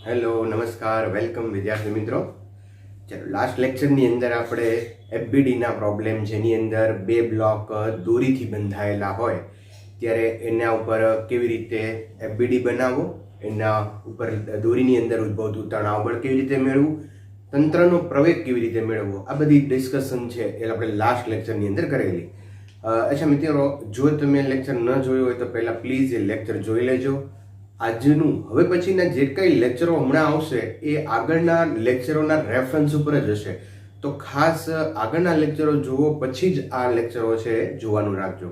Hello નમસ્કાર welcome વિદ્યાર્થી મિત્રો. ચાલો લાસ્ટ લેક્ચરની અંદર આપણે એફબીડીના પ્રોબ્લેમ જેની અંદર બે બ્લોક દોરીથી બંધાયેલા હોય ત્યારે એના ઉપર કેવી રીતે એફબીડી બનાવવો, એના ઉપર દોરીની અંદર ઉદ્ભવતું તણાવ બળ કેવી રીતે મેળવવું, તંત્રનો પ્રવેગ કેવી રીતે મેળવવો, આ બધી ડિસ્કશન છે એ આપણે લાસ્ટ લેક્ચરની અંદર કરેલી. અચ્છા મિત્રો, જો તમે લેક્ચર ન જોયું હોય તો પહેલાં પ્લીઝ એ લેક્ચર જોઈ લેજો. આજનું હવે પછીના જે કંઈ લેક્ચરો હમણાં આવશે એ આગળના લેક્ચરોના રેફરન્સ ઉપર જ હશે, તો ખાસ આગળના લેક્ચરો જુઓ પછી જ આ લેક્ચરો છે જોવાનું રાખજો.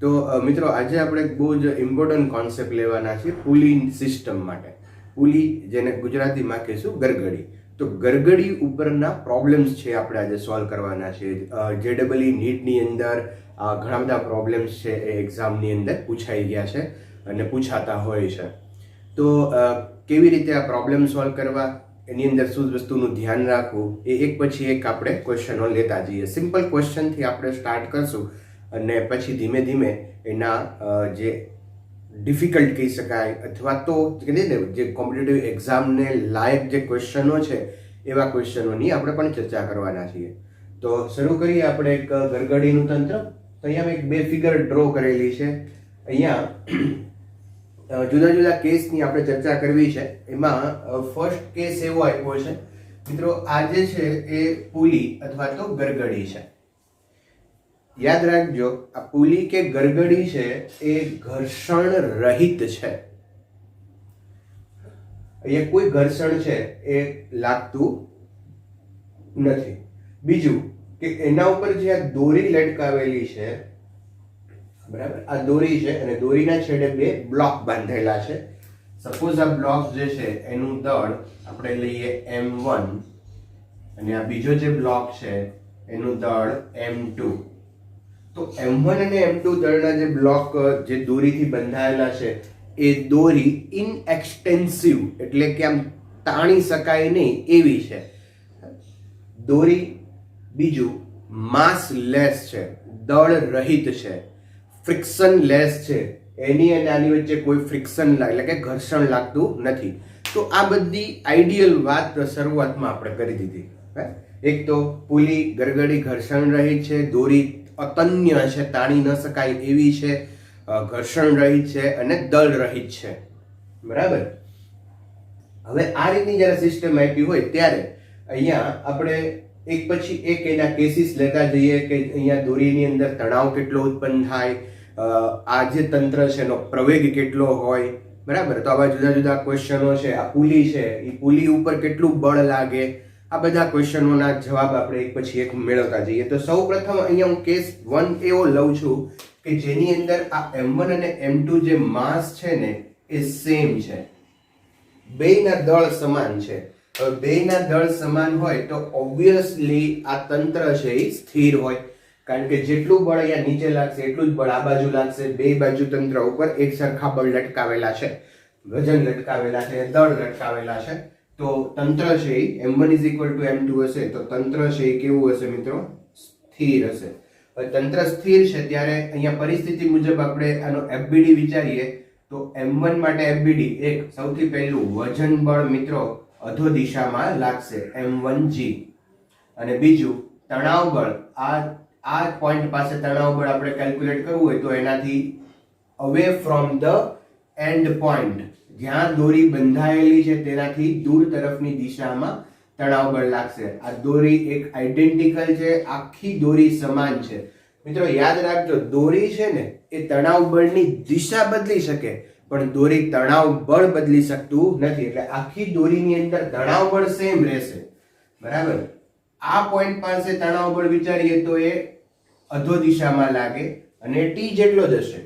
તો મિત્રો, આજે આપણે એક બહુ જ ઇમ્પોર્ટન્ટ કોન્સેપ્ટ લેવાના છે પુલી સિસ્ટમ માટે. પુલી જેને ગુજરાતીમાં કહીશું ગરગડી. તો ગરગડી ઉપરના પ્રોબ્લેમ્સ છે આપણે આજે સોલ્વ કરવાના છે. જેડબલઈ નીટની અંદર ઘણા બધા પ્રોબ્લેમ્સ છે એ એક્ઝામની અંદર પૂછાઈ ગયા છે અને પૂછાતા હોય છે. તો કેવી રીતે આ પ્રોબ્લેમ સોલ્વ કરવા, એની અંદર શું વસ્તુનું ધ્યાન રાખવું, એ એક પછી એક આપણે ક્વેશ્ચનો લેતા જઈએ. સિમ્પલ ક્વેશ્ચનથી આપણે સ્ટાર્ટ કરશું અને પછી ધીમે ધીમે એના જે ડિફિકલ્ટ કહી શકાય અથવા તો જે કોમ્પિટિટિવ એક્ઝામને લાયક જે ક્વેશ્ચનો છે એવા ક્વેશ્ચનોની આપણે પણ ચર્ચા કરવાના છીએ. તો શરૂ કરીએ આપણે એક ગરગડીનું તંત્ર. તો અહીંયા મેં એક બે ફિગર ડ્રો કરેલી છે. અહીંયા જુદા જુદા કેસની આપણે ચર્ચા કરવી છે. એમાં ફર્સ્ટ કેસ એવો આપ્યો છે મિત્રો, આ જે છે એ પુલી અથવા તો ગરગડી છે. યાદ રાખજો, આ પુલી કે ગરગડી છે એ ઘર્ષણ રહિત છે. અહીંયા કોઈ ઘર્ષણ છે એ લાગતું નથી. બીજું કે એના ઉપર જે આ દોરી લટકાવેલી છે, બરાબર, આ દોરી છે અને દોરીના છેડે બે બ્લોક બાંધેલા છે. સપોઝ આ બ્લોક જે છે એનું દળ આપણે લઈએ m1 અને આ બીજો જે બ્લોક છે એનું દળ m2. તો m1 અને m2 દળના જે બ્લોક જે દોરીથી બંધાયેલા છે એ દોરી ઇનએક્સટેન્સિવ એટલે કે આમ તાણી શકાય નહીં એવી છે દોરી. બીજું માસ લેસ છે, દળ રહિત છે, ફ્રિક્શન લેસ છે, એની અને આની વચ્ચે કોઈ ફ્રિક્શન એટલે કે ઘર્ષણ લાગતું નથી. તો આ બધી આઈડિયલ વાત શરૂઆતમાં આપણે કરી દીધી. એક તો પુલી ગરગડી ઘર્ષણ રહિત છે, દોરી અતન્ય છે, તાણી ન શકાય એવી છે, ઘર્ષણ રહિત છે અને દળ રહિત છે. બરાબર. હવે આ રીતની જ્યારે સિસ્ટમ આપી હોય ત્યારે અહીંયા આપણે એક પછી એક એના કેસીસ લેતા જઈએ કે અહીંયા દોરીની અંદર તણાવ કેટલો ઉત્પન્ન થાય, આ જે તંત્ર છે એનો પ્રવેગ કેટલો હોય. બરાબર. તો આવા જુદા જુદા ક્વેશ્ચનો છે. આ પુલી છે એ પુલી ઉપર કેટલું બળ લાગે, આ બધા ક્વેશ્ચનોના જવાબ આપણે એક પછી એક મેળવતા જઈએ. તો સૌ પ્રથમ અહીંયા હું કેસ 1 એવો લઉં છું કે જેની અંદર આ m1 અને m2 જે માસ છે ને એ સેમ છે, બેયના દળ સમાન છે. હવે બેયના દળ સમાન હોય તો ઓબ્વિયસલી આ તંત્ર છે એ સ્થિર હોય, કારણ કે જેટલું બળ અહીંયા નીચે લાગશે એટલું જ બળ આ બાજુ લાગશે. બે બાજુ તંત્ર ઉપર એક સરખા બળ લટકાવેલા છે, વજન લટકાવેલા છે, દળ લટકાવેલા છે. તો તંત્ર છે એ m1 = m2 હશે તો તંત્ર છે એ કેવું હશે મિત્રો? સ્થિર હશે. હવે તંત્ર સ્થિર છે ત્યારે અહીંયા પરિસ્થિતિ મુજબ આપણે આનો એફબીડી વિચારીએ તો m1 માટે એફબીડી એક સૌથી પહેલું વજન બળ મિત્રો અધો દિશામાં લાગશે m1g, અને બીજું તણાવ બળ આ પોઈન્ટ પાસે તણાવ બળ આપણે કેલ્ક્યુલેટ કરવું હોય તો એનાથી away from the end point, જ્યાં દોરી બંધાયેલી છે તેનાથી દૂર તરફની દિશામાં તણાવ બળ લાગશે. આ દોરી એક આઈડેન્ટિકલ છે, આખી દોરી સમાન છે. મિત્રો યાદ રાખજો, દોરી છે ને એ તણાવ બળની દિશા બદલી શકે પણ દોરી તણાવ બળ બદલી શકતું નથી. એટલે આખી દોરીની અંદર તણાવ બળ સેમ રહેશે. બરાબર. આ પોઈન્ટ પાસે તણાવ બળ વિચારીએ તો એ અધો દિશામાં લાગે અને t જેટલો જ હશે.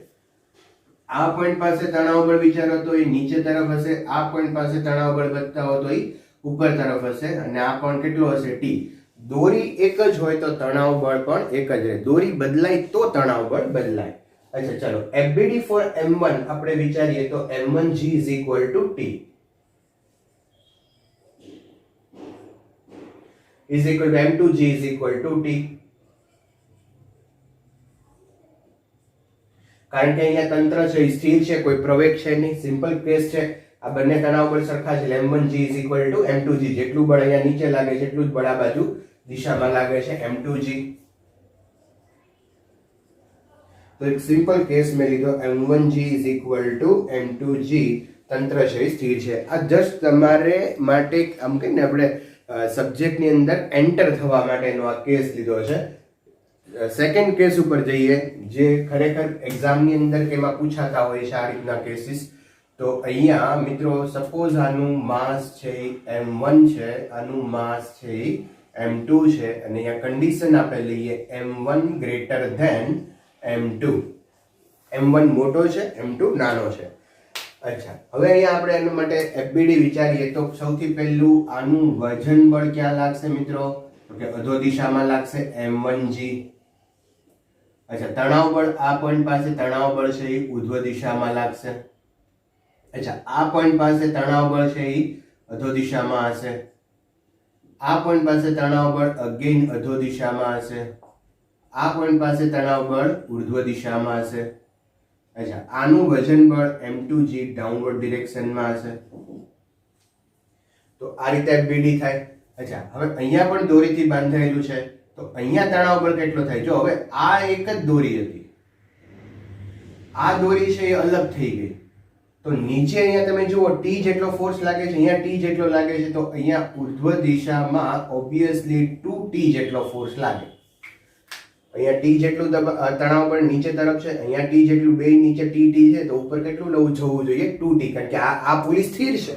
આ પોઈન્ટ પાસે તણાવ બળ વિચારો તો એ નીચે તરફ હશે, આ પોઈન્ટ પાસે તણાવ બળ વધતા હોય તો એ ઉપર તરફ હશે અને આ પણ કેટલો હશે? t. દોરી એક જ હોય તો તણાવ બળ પણ એક જ રહે, દોરી બદલાય તો તણાવ બળ બદલાય. અચ્છા ચાલો, FBD for m1 આપણે વિચારીએ તો m1g = t m2g = t. કારણ કે અહીંયા તંત્ર છે સ્થિર છે, કોઈ પ્રવેગ છે નહીં, સિમ્પલ કેસ છે. આ બંને તણાવ બળ સરખા છે એટલે m1g = m2g. જેટલું બળ અહીંયા નીચે લાગે છે એટલું જ બળ આ બાજુ દિશામાં લાગે છે m2g. તો એક સિમ્પલ કેસ મેં લીધો m1g = m2g. તંત્ર છે એ સ્થિર છે. આ જસ્ટ તમારે માટે આમ કહીને આપણે સબ્જેક્ટની અંદર એન્ટર થવા માટેનો આ કેસ લીધો છે. સેકન્ડ કેસ ઉપર જઈએ જે ખરેખર એક્ઝામની અંદર કેમાં પૂછાતા હોય છે આ રીતના કેસીસ. તો અહીંયા મિત્રો સપોઝ આનું માસ છે m1 છે, આનું માસ છે m2 છે અને અહીંયા કન્ડિશન આપણે લઈએ m1 greater than m2. m1 મોટો છે, m2 નાનો છે. અચ્છા, હવે અહીંયા આપણે એના માટે FBD વિચારીએ તો સૌથી પહેલું આનું વજન બળ ક્યાં લાગશે મિત્રો? તો કે અધો દિશામાં લાગશે m1g. અચ્છા, તણાવ બળ આ પોઈન્ટ પાસે તણાવ બળ છે એ ઉર્ધ્વ દિશામાં લાગશે. અચ્છા, આ પોઈન્ટ પાસે તણાવ બળ છે એ અધો દિશામાં હશે. આ પોઈન્ટ પાસે તણાવ બળ અગેન અધો દિશામાં હશે. આ પોઈન્ટ પાસે તણાવ બળ ઉર્ધ્વ દિશામાં હશે. અચ્છા, આનું વજન બળ m2g ડાઉનવર્ડ ડિરેક્શનમાં હશે. તો આ રીતે FBD થાય. અચ્છા, હવે અહીંયા પણ દોરીથી બાંધાયેલું છે તો અહીંયા તણાવ બળ કેટલો થાય? જો હવે આ એક જ દોરી હતી, આ દોરી છે એ અલગ થઈ ગઈ તો નીચે અહીંયા તમે જુઓ t જેટલો ફોર્સ લાગે છે, અહીંયા t જેટલો લાગે છે તો અહીંયા ઉર્ધ્વ દિશામાં ઓબ્વિયસલી 2t જેટલો ફોર્સ લાગે. અહીંયા t જેટલું તણાવ બળ નીચે તરફ છે, અહીંયા t જેટલું બે નીચે t છે તો ઉપર કેટલું લવું જવું જોઈએ? 2t. કારણ કે આ પુલી સ્થિર છે.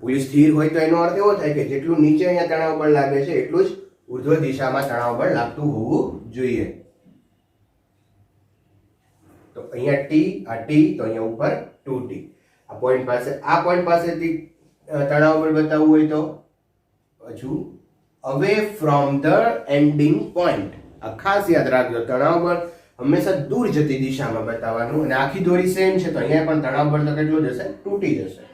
પુલી સ્થિર હોય તો એનો અર્થ એવો થાય કે જેટલું નીચે અહીંયા તણાવ બળ લાગે છે એટલું જ ઉર્ધ્વ દિશામાં તણાવ બળ લાગતું હોવું જોઈએ. તો અહીંયા t, આ t તો અહીંયા ઉપર 2t. આ પોઈન્ટ પાસેથી તણાવ બળ બતાવવું હોય તો હજુ away from the ending point. આ ખાસ યાદ રાખજો, તણાવ બળ હંમેશા દૂર જતી દિશામાં બતાવવાનું. અને આખી દોરી સેમ છે તો અહીંયા પણ તણાવ બળ તો કેટલું જશે? 2t જશે.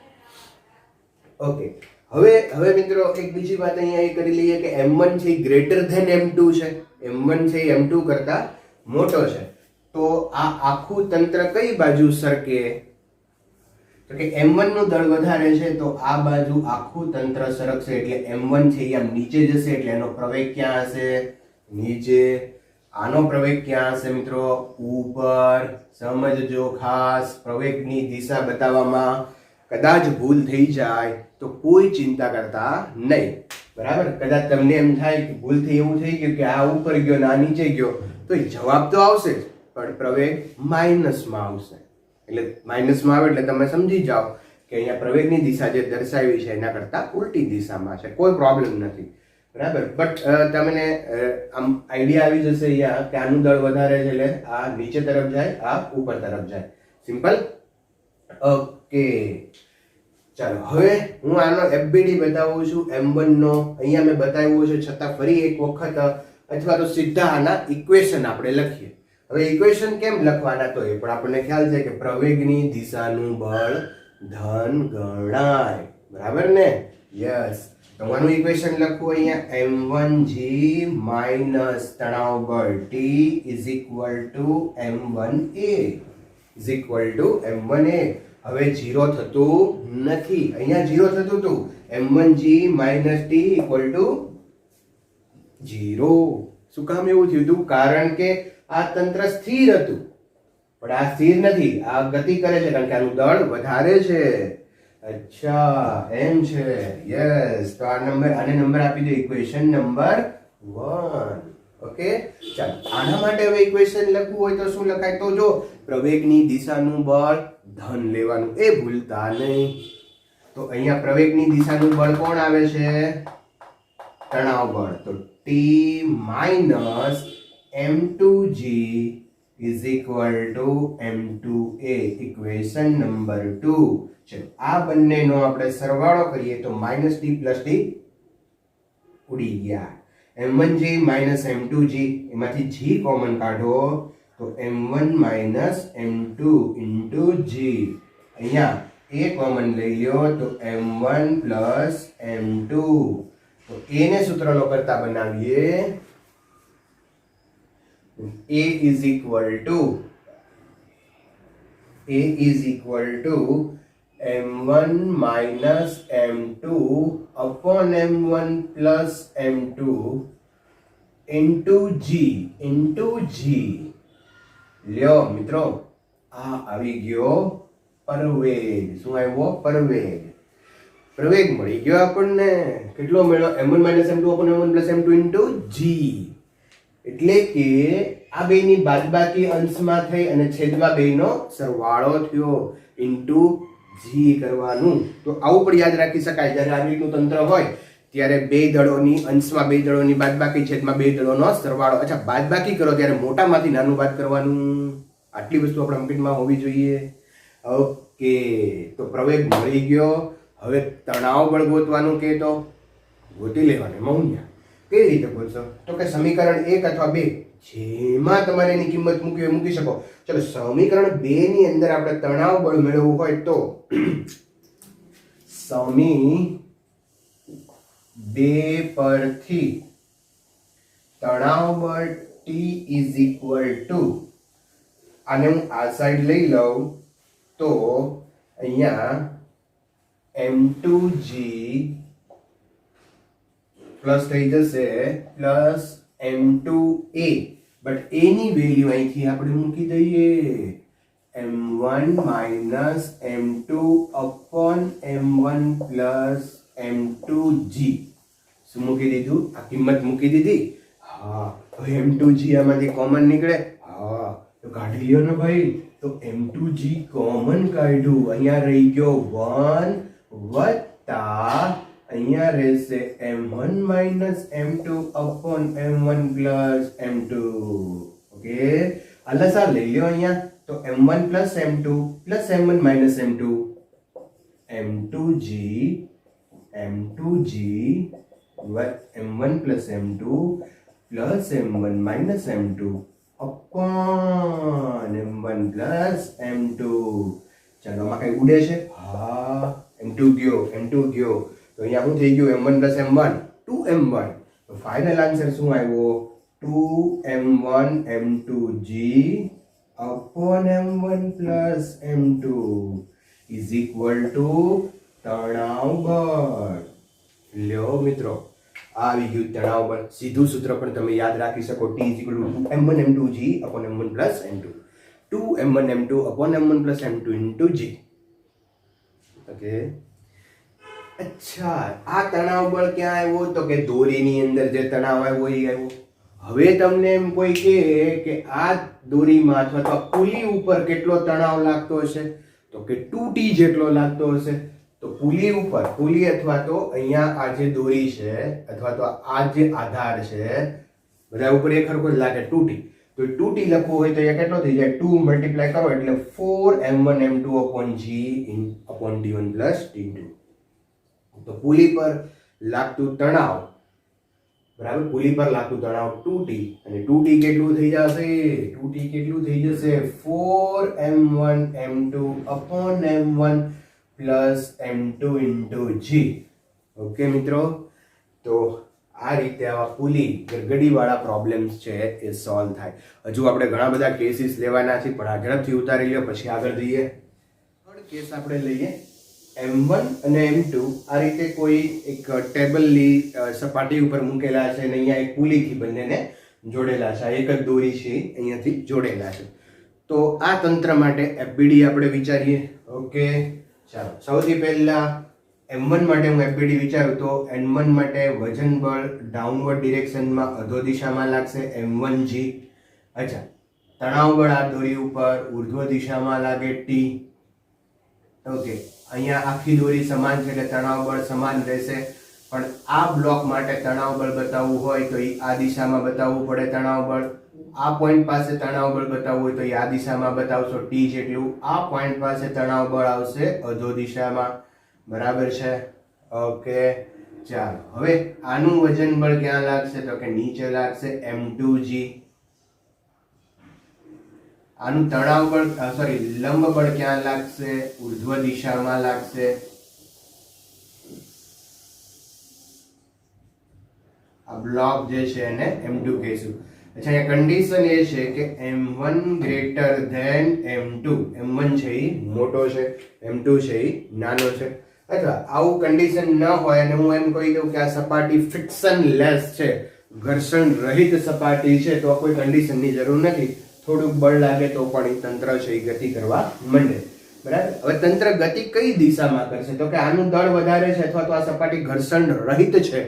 ઓકે, હવે મિત્રો એક બીજી વાત અહીંયા એ કરી લઈએ કે m1 છે ગ્રેટર ધેન m2 છે. m1 છે m2 કરતા મોટો છે તો આ આખું તંત્ર કઈ બાજુ સરકે? તો કે m1 નું દળ વધારે છે તો આ બાજુ આખું તંત્ર સરકશે. એટલે m1 છે એ આમ નીચે જશે એટલે એનો પ્રવેગ ક્યાં હશે? નીચે. આનો પ્રવેગ ક્યાં હશે મિત્રો? ઉપર. સમજજો ખાસ, પ્રવેગની દિશા બતાવવામાં કદાચ ભૂલ થઈ જાય તો કોઈ ચિંતા કરતા નહીં. બરાબર? કદાચ તમને એમ થાય કે ભૂલથી એવું થઈ ગયું કે આ ઉપર ગયો ને આ નીચે ગયો તો જવાબ તો આવશે જ પણ પ્રવેગ માઇનસમાં આવશે. એટલે માઇનસમાં આવે એટલે તમે સમજી જાઓ કે અહીંયા પ્રવેગની દિશા જે દર્શાવી છે એના કરતા ઉલટી દિશામાં છે. કોઈ પ્રોબ્લેમ નથી. બરાબર? બટ તમને આમ આઈડિયા આવી જશે અહીંયા કે આનું દળ વધારે છે એટલે આ નીચે તરફ જાય, આ ઉપર તરફ જાય. સિમ્પલ. ઓકે, ચાલો હવે હું આનો FBD બતાવું છું m1 નો. અહીંયા મેં બતાવ્યું છે છતાં ફરી એક વખત અથવા તો સીધા આના ઇક્વેશન આપણે લખીએ. હવે ઇક્વેશન કેમ લખવાના તો એ પણ આપણને ખ્યાલ છે કે પ્રવેગની દિશાનું બળ ધન ગણાય. બરાબર ને? યસ. તો આનું ઇક્વેશન લખવું અહીંયા m1g માઈનસ તણાવ બળ T m1a. હવે 0 થતું નથી, અહીંયા 0 થતું હતું. m1g minus T = 0. શું કામ એવું થયું હતું? કારણ કે આ તંત્ર સ્થિર હતું પણ આ સ્થિર નથી, આ ગતિ કરે છે કારણ કે આનું દળ વધારે છે. અચ્છા, એમ છે. યસ. તો આને નંબર આપી દો ઇક્વેશન નંબર 1. ઓકે, ચાલો આના માટે હવે ઇક્વેશન લખવું હોય તો શું લખાય? તો જો પ્રવેગની દિશાનું બળ ધન લેવાનું, એ ભૂલતા નહીં. તો અહીંયા પ્રવેગની દિશાનું બળ કોણ આવે છે? તણાવ બળ. તો T minus m2g = m2a. Equation number 2 છે. આ બંનેનો આપણે સરવાળો કરીએ તો -t + t ઉડી ગયા. m1g માઈનસ m2g, એમાંથી g કોમન કાઢો તો m1 માઈનસ m2 * g. અહીંયા a કોમન લઈ લ્યો તો m1 પ્લસ m2. તો a ને સૂત્રનો કરતા બનાવીએ. a is equal to m1 minus m2 upon m1 plus m2 into g લ્યો મિત્રો, આ આવી ગયો પ્રવેગ. શું આવ્યો? પ્રવેગ મળી ગયો આપણને. કેટલો મળ્યો? m1 m2 upon m1 plus m2 into g. એટલે કે આ બેની બાદબાકી અંશમાં થઈ અને છેદમાં બેનો સરવાળો થયો ઇન્ટુ જી કરવાનું. તો આવું પણ યાદ રાખી શકાય. જ્યારે આવી રીતનું તંત્ર હોય ત્યારે બે દળોની અંશમાં બે દળોની બાદબાકી, છેદમાં બે દળોનો સરવાળો. અચ્છા, બાદબાકી કરો ત્યારે મોટામાંથી નાનું બાદ કરવાનું. આટલી વસ્તુ આપણા મગજમાં હોવી જોઈએ. ઓકે, તો પ્રવેગ મળી ગયો. હવે તણાવ બળ ગોતવાનું કે તો ગોતી લેવાનું. મૌન્ય કેવી રીતે બોલશો? તો કે સમીકરણ 1 અથવા 2 જેમાં તમારે એની કિંમત મૂકી શકો. ચલો, સમીકરણ 2 ની અંદર આપણે તણાવ બળ મેળવવું હોય તો સમી 2 પરથી તણાવ બળ T ઇઝ ઇક્વલ ટુ, આને હું આ સાઈડ લઈ લઉં તો અહીંયા m2g પ્લસ થઈ જશે પ્લસ m2a, બટ a ની વેલ્યુ અહીંથી આપણે મૂકી દઈએ m1 minus m2 upon m1 plus m2g. શું મૂકી દીધું? આ કિંમત મૂકી દીધી. હા, હવે m2g આમાંથી કોમન નીકળે. હા, તો કાઢી લ્યો ને ભાઈ. તો m2g કોમન કાઢ્યું. અહીંયા રહી ગયો 1 વત્તા અહીંયા રહેશે m1 minus m2 upon m1 plus m2. Okay, આ લસા લઈ લ્યો અહીંયા. તો m1 plus m2 plus m1 minus m2, m2g m1 plus m2 plus m1 minus m2 upon m1 plus m2. ચાલો, આમાં કઈ ઉડે છે? હા, m2 ગયો. તો અહીંયા શું થઈ ગયું? m1 plus m1 2m1. તો ફાઇનલ આન્સર શું આવ્યો? 2m1 m2g upon m1 plus m2 is equal to તણાવ બળ. લ્યો મિત્રો, આવી ગયું તણાવ બળ. સીધું સૂત્ર પણ તમે યાદ રાખી શકો. T is equal to m1 m2g upon m1 plus m2. 2m1 m2 upon m1 plus m2 into g. Okay, અચ્છા, આ તણાવ બળ ક્યાં આવ્યો? તો કે દોરીની અંદર જે તણાવ આવ્યો એ આવ્યો. હવે તમને એમ કોઈ કહે કે આ દોરીમાં અથવા તો પુલી ઉપર કેટલો તણાવ લાગતો હશે? તો કે 2t જેટલો લાગતો હશે. તો પુલી ઉપર, પુલી અથવા તો અહીંયા આ જે દોરી છે અથવા તો આ જે આધાર છે, બધા ઉપર એક સરખો જ લાગે 2t. તો 2t લખવું હોય તો એ કેટલો થઈ જાય? 2 મલ્ટીપ્લાય કરો એટલે 4m1 m2 upon g upon t1 plus t2. તો પુલી પર લાગતું તણાવ, બરાબર, પુલી પર લાગતું તણાવ 2t, અને 2t કેટલું થઈ જશે? 2t કેટલું થઈ જશે? 4m1 m2 upon m1 plus m2 into g. Okay મિત્રો, તો આ રીતે આવા પુલી ગરગડીવાળા પ્રોબ્લેમ્સ છે એ સોલ્વ થાય. હજુ આપણે ઘણા બધા કેસીસ લેવાના છે, પણ આ ઝડપથી ઉતારી લ્યો પછી આગળ જઈએ. થર્ડ કેસ આપણે લઈએ. m1 અને m2 આ રીતે કોઈ એક ટેબલની સપાટી ઉપર મૂકેલા છે અને અહીંયા એક પુલીથી બંનેને જોડેલા છે. એક જ દોરી છે અહીંયાથી જોડેલા છે. તો આ તંત્ર માટે FBD આપણે વિચારીએ. ઓકે, ચાલો, સૌથી પહેલા m1 માટે હું FBD વિચારું તો n1 માટે વજન બળ ડાઉનવર્ડ ડિરેક્શનમાં અધો દિશામાં લાગશે m1g. અચ્છા, તણાવ બળ આ દોરી ઉપર ઉર્ધ્વ દિશામાં લાગે t. ઓકે, અહીંયા આખી દોરી સમાન છે એટલે તણાવ બળ સમાન રહેશે. પણ આ બ્લોક માટે તણાવ બળ બતાવવું હોય તો આ દિશામાં બતાવવું પડે તણાવ બળ. આ પોઈન્ટ પાસે તણાવ બળ બતાવવું હોય તો આ દિશામાં બતાવશો t જેટલું. આ પોઈન્ટ પાસે તણાવ બળ આવશે અધો દિશામાં. બરાબર છે? ઓકે, ચાલો, હવે આનું વજન બળ ક્યાં લાગશે? તો કે નીચે લાગશે m2g. આનું તણાવ બળ લંબ બળ ક્યાં લાગશે? ઉર્ધ્વ દિશામાં લાગશે. આ બ્લોક જે છે એને m2 કહીશું. અચ્છા, અહીંયા કન્ડિશન એ છે કે m1 greater than m2. m1 છે એ મોટો છે, m2 છે એ નાનો છે. અથવા આવું કન્ડિશન ન હોય અને હું એમ કહી દઉં કે આ સપાટી ફ્રિક્શન લેસ છે, ઘર્ષણ રહિત સપાટી છે, તો કોઈ કન્ડિશનની જરૂર નથી. થોડુંક બળ લાગે તો પણ એ તંત્ર છે એ ગતિ કરવા માંડે. બરાબર. હવે તંત્ર ગતિ કઈ દિશામાં કરશે? તો કે આનું દળ વધારે છે અથવા તો આ સપાટી ઘર્ષણ રહિત છે.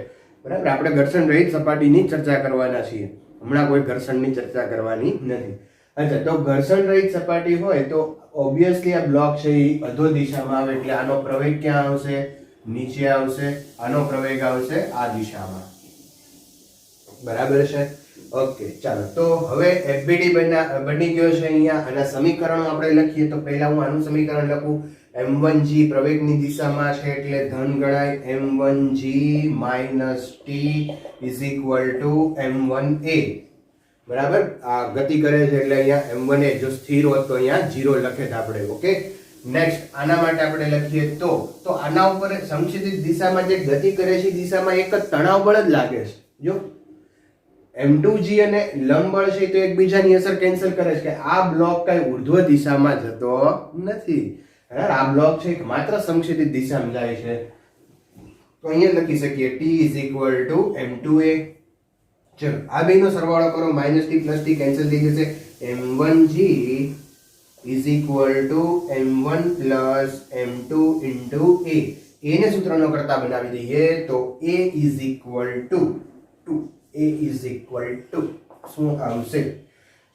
બરાબર. આપણે ઘર્ષણ રહિત સપાટીની ચર્ચા કરવાના છીએ, હમણાં કોઈ ઘર્ષણની ચર્ચા કરવાની નથી. અચ્છા, તો ઘર્ષણ રહિત સપાટી હોય તો ઓબ્વિયસલી આ બ્લોક છે એ અધો દિશામાં આવે, એટલે આનો પ્રવેગ ક્યાં આવશે? નીચે આવશે. આનો પ્રવેગ આવશે આ દિશામાં. બરાબર છે. ઓકે, ચાલો. તો હવે FBD બની ગયો છે અહીંયા. આના સમીકરણો આપણે લખીએ તો પહેલા હું આનું સમીકરણ લખું. m1g પ્રવેગની દિશામાં છે એટલે ધન ગણાય. m1g - t = m1a. બરાબર. આ ગતિ કરે છે એટલે અહીંયા m1a જો સ્થિર હોત તો અહીંયા 0 લખે છે આપણે. ઓકે, નેક્સ્ટ આના માટે આપણે લખીએ તો આના ઉપર સંક્ષિપ્ત દિશામાં જે ગતિ કરે છે દિશામાં એક જ તણાવ બળ જ લાગે છે. જો m2g અને લંબ બળ છે તો એકબીજાની અસર કેન્સલ કરે છે કે આ બ્લોક કઈ ઉર્ધ્વ દિશામાં જતો નથી. બરાબર. આ બ્લોક છે કે માત્ર સંક્ષિપ્ત દિશામાં જાય છે. તો અહીંયા લખી શકીએ t = m2a. ચલો, આ બેનો સરવાળો કરો. -t + t કેન્સલ થઈ જશે. m1g = m1 + m2 * a. એને સૂત્રનો કરતા બનાવી દઈએ તો a = શું આવશે?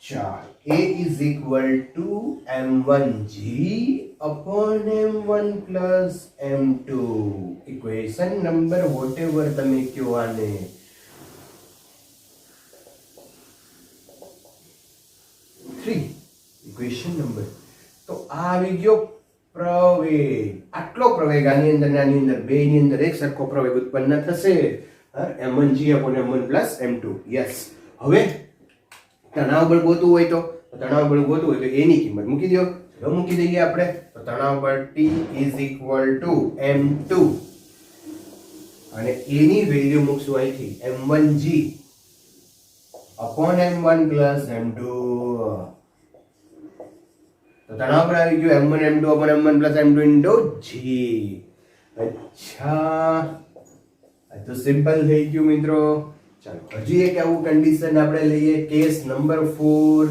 ચાલ, a = m1g / m1 + m2. Equation number whatever તમે કયો આને. Equation number. તો આ આવી ગયો પ્રવેગ. આટલો પ્રવેગ આની અંદર આની અંદર બેની અંદર એક સરખો પ્રવેગ ઉત્પન્ન થશે. m1g / m1 + m2. યસ. હવે તણાવ બળ ગોતવું હોય તો એની કિંમત મૂકી દો. ચલો મૂકી દઈએ આપણે. તો તણાવ બળ T = m2 અને એની વેલ્યુ મૂકશું અહીંથી m1g / m1 + m2. તો તણાવ બળ આવી ગયું m1 m2 / m1 + m2 * g. અચ્છા, આ તો સિમ્પલ થઈ ગયું મિત્રો. ચાલો, હજી એક આવું કન્ડિશન આપણે લઈએ. Case number 4.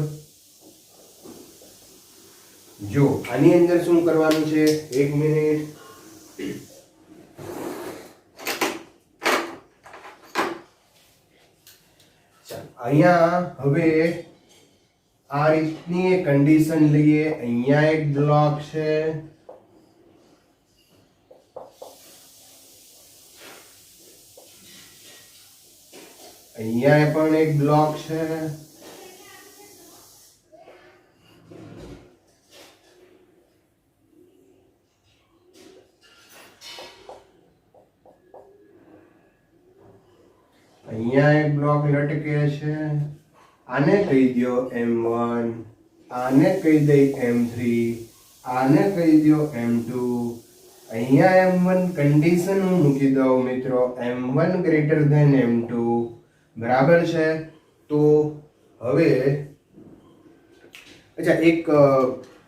જો આની અંદર શું કરવાનું છે? 1 મિનિટ. ચાલો, અહીંયા હવે આ રીતની એક કન્ડિશન લઈએ. અહીંયા એક બ્લોક છે, અહીંયા પણ એક બ્લોક છે, અહીંયા એક બ્લોક લટકે છે. આને કહી દો m1, આને કહી દઈ m3, આને કહી દો m2. અહીંયા m1 કન્ડિશન હું મૂકી દઉં મિત્રો, m1 > m2. બરાબર છે. તો હવે અચ્છા, એક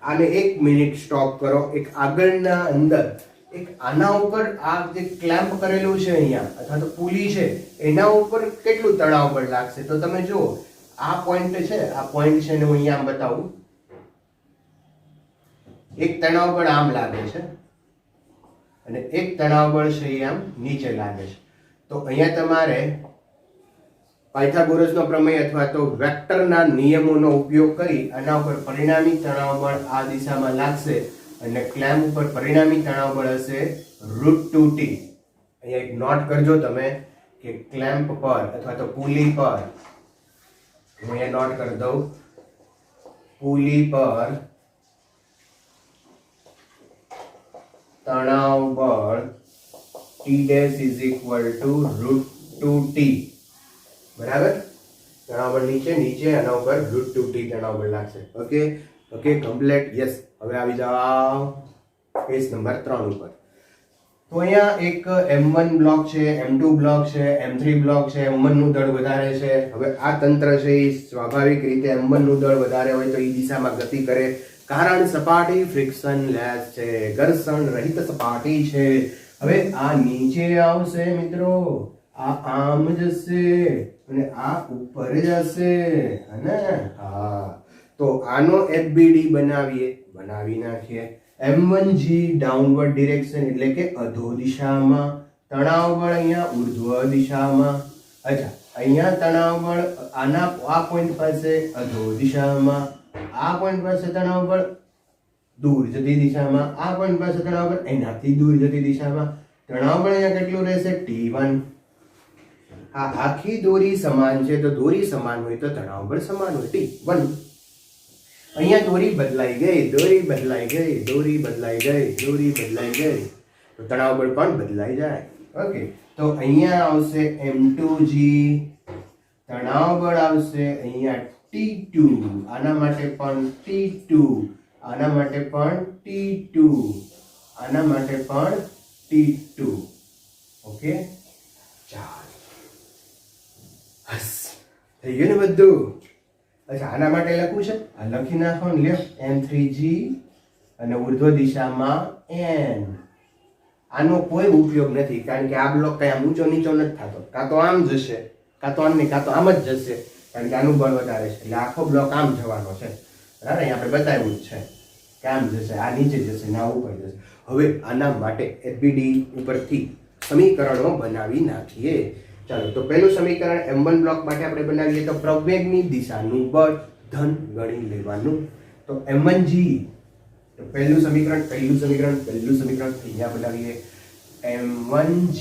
આને 1 મિનિટ સ્ટોપ કરો. એક આગળના અંદર એક આના ઉપર આ જે ક્લેમ્પ કરેલું છે અહીંયા અથવા તો પુલી છે એના ઉપર કેટલું તણાવ બળ લાગશે? તો તમે જુઓ, આ પોઈન્ટ છે, આ પોઈન્ટ છે ને હું અહીંયા આમ બતાવું. એક તણાવ બળ આમ લાગે છે અને એક તણાવ બળ છે એ આમ નીચે લાગે છે. તો અહીંયા તમારે પાયથાગોરસનો પ્રમેય અથવા તો વેક્ટરના નિયમોનો ઉપયોગ કરી આના ઉપર પરિણામી તણાવ બળ આ દિશામાં લાગશે અને ક્લેમ્પ ઉપર પરિણામી તણાવ બળ હશે √2t. અહીંયા એક નોટ કરજો તમે કે ક્લેમ્પ પર અથવા તો પુલી પર, હું અહીંયા નોટ કરી દઉં, પુલી પર તણાવ બળ T' = √2t. બરાબર. તણાવ બળ નીચે આના ઉપર √2t તણાવ બળ લાગશે. Okay complete. યસ. હવે આવી જાઓ કેસ નંબર 3 ઉપર. તો અહીંયા એક M1 બ્લોક છે, M2 બ્લોક છે, M3 બ્લોક છે, M1 નું દળ વધારે છે. હવે આ તંત્ર છે એ સ્વાભાવિક રીતે M1 નું દળ વધારે હોય તો એ દિશામાં ગતિ કરે, કારણ સપાટી ફ્રિક્શન લેસ છે, ઘર્ષણ રહિત સપાટી છે. હવે આ નીચે આવશે મિત્રો, આ આમ જશે અને આ ઉપર જશે, હે ને? હા, તો આનો FBD બનાવી નાખીએ. M1G ડાઉનવર્ડ ડિરેક્શન એટલે કે અધો દિશામાં, તણાવ બળ અહીંયા ઉર્ધ્વ દિશામાં. અચ્છા, અહીંયા તણાવ બળ આ પોઈન્ટ પાસે અધો દિશામાં, આ પોઈન્ટ પાસે તણાવ બળ દૂર જતી દિશામાં, આ પોઈન્ટ પાસે તણાવ બળ એનાથી દૂર જતી દિશામાં. તણાવ બળ અહીંયા કેટલું રહેશે? T1. આ આખી દોરી સમાન છે, તો દોરી સમાન હોય તો તણાવ બળ સમાન હોય, T1. અહીંયા દોરી બદલાઈ ગઈ, તો તણાવ બળ પણ બદલાઈ જાય. ઓકે, તો અહીંયા આવશે M2G, તણાવ બળ આવશે અહીંયા T2, આના માટે પણ T2, આના માટે પણ T2, આના માટે પણ T2. ઓકે, ચાલ, બસ થઈ ગયું ને બધું? અચ્છા, આના માટે લખવું છે, આ લખી નાખો ને, લ્યો, M3G અને ઉર્ધ્વ દિશામાં N. આનો કોઈ ઉપયોગ નથી, કારણ કે આ બ્લોક કઈ આમ ઊંચો નીચો નથી થતો, કાં તો આમ જશે, કાં તો આમ નહીં, કાં તો આમ જ જશે, કારણ કે આનું બળ વધારે છે, એટલે આખો બ્લોક આમ જવાનો છે. બરાબર, અહીં આપણે બતાવ્યું જ છે કે આમ જશે, આ નીચે જશે ને આ ઉપર જશે. હવે આના માટે FBD ઉપરથી સમીકરણો બનાવી નાખીએ. ચાલો, તો પહેલું સમીકરણ M1 બ્લોક માટે આપણે બનાવીએ તો પ્રવેગની દિશાનું બળ ધન ગણી લેવાનું. તો M1G, તો પહેલું સમીકરણ અહીંયા બનાવીએ. M1G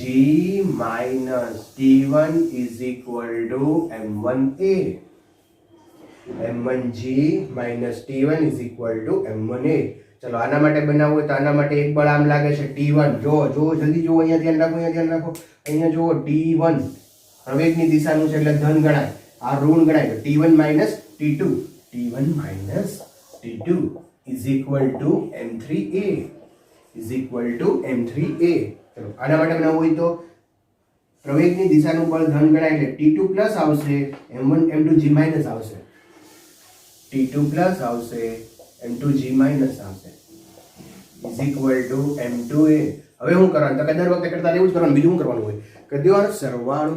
minus T1 is equal to M1A. M1G minus T1 is equal to M1A. ચલો, આના માટે બનાવવું હોય તો આના માટે એક બળ આમ લાગે છે T1. જો જલ્દી જુઓ, અહીંયા ધ્યાન રાખો, અહીંયા જુઓ, T1 પ્રવેગની દિશાનું છે એટલે ધન ગણાય, આ ઋણ ગણાય, તો T1 minus T2, T1 minus T2 is equal to M3A, is equal to M3A. ચલો, આના માટે બનાવવું હોય તો પ્રવેગની દિશાનું બળ ધન ગણાય એટલે T2 પ્લસ આવશે, M2G માઇનસ આવશે, T2 પ્લસ આવશે, M2G માઇનસ આવશે, is equal to M2A. હવે શું કરવાનું? તો કે દર વખતે કરતા એવું જ કરવાનું, બીજું શું કરવાનું હોય? કરી દેવાનો સરવાળો.